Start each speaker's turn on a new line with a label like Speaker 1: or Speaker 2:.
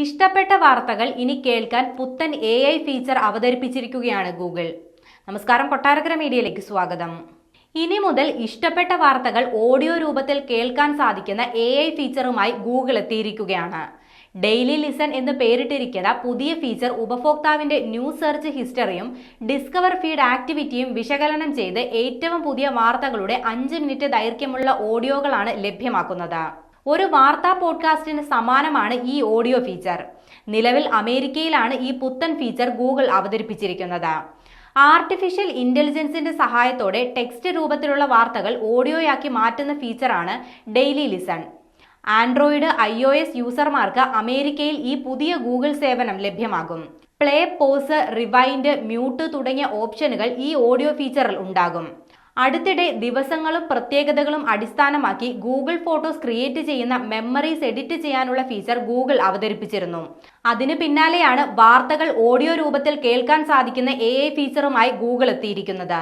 Speaker 1: ഇഷ്ടപ്പെട്ട വാർത്തകൾ ഇനി കേൾക്കാൻ പുത്തൻ AI ഫീച്ചർ അവതരിപ്പിച്ചിരിക്കുകയാണ് ഗൂഗിൾ. നമസ്കാരം, കൊട്ടാരക്കര മീഡിയയിലേക്ക് സ്വാഗതം. ഇനി മുതൽ ഇഷ്ടപ്പെട്ട വാർത്തകൾ ഓഡിയോ രൂപത്തിൽ കേൾക്കാൻ സാധിക്കുന്ന AI ഫീച്ചറുമായി ഗൂഗിൾ എത്തിയിരിക്കുകയാണ്. ഡെയിലി ലിസൺ എന്ന് പേരിട്ടിരിക്കുന്ന പുതിയ ഫീച്ചർ ഉപഭോക്താവിന്റെ ന്യൂസ് സെർച്ച് ഹിസ്റ്ററിയും ഡിസ്കവർ ഫീഡ് ആക്ടിവിറ്റിയും വിശകലനം ചെയ്ത് ഏറ്റവും പുതിയ വാർത്തകളുടെ 5 മിനിറ്റ് ദൈർഘ്യമുള്ള ഓഡിയോകളാണ് ലഭ്യമാക്കുന്നത്. ഒരു വാർത്താ പോഡ്കാസ്റ്റിന് സമാനമാണ് ഈ ഓഡിയോ ഫീച്ചർ. നിലവിൽ അമേരിക്കയിലാണ് ഈ പുത്തൻ ഫീച്ചർ ഗൂഗിൾ അവതരിപ്പിച്ചിരിക്കുന്നത്. ആർട്ടിഫിഷ്യൽ ഇന്റലിജൻസിന്റെ സഹായത്തോടെ ടെക്സ്റ്റ് രൂപത്തിലുള്ള വാർത്തകൾ ഓഡിയോയാക്കി മാറ്റുന്ന ഫീച്ചറാണ് ഡെയിലി ലിസൺ. ആൻഡ്രോയിഡ്, iOS യൂസർമാർക്ക് അമേരിക്കയിൽ ഈ പുതിയ ഗൂഗിൾ സേവനം ലഭ്യമാകും. പ്ലേ, പോസ്, റിവൈൻഡ്, മ്യൂട്ട് തുടങ്ങിയ ഓപ്ഷനുകൾ ഈ ഓഡിയോ ഫീച്ചറിൽ ഉണ്ടാകും. അടുത്തിടെ ദിവസങ്ങളും പ്രത്യേകതകളും അടിസ്ഥാനമാക്കി ഗൂഗിൾ ഫോട്ടോസ് ക്രിയേറ്റ് ചെയ്യുന്ന മെമ്മറീസ് എഡിറ്റ് ചെയ്യാനുള്ള ഫീച്ചർ ഗൂഗിൾ അവതരിപ്പിച്ചിരുന്നു. അതിന് പിന്നാലെയാണ് വാർത്തകൾ ഓഡിയോ രൂപത്തിൽ കേൾക്കാൻ സാധിക്കുന്ന AI ഫീച്ചറുമായി ഗൂഗിൾ എത്തിയിരിക്കുന്നത്.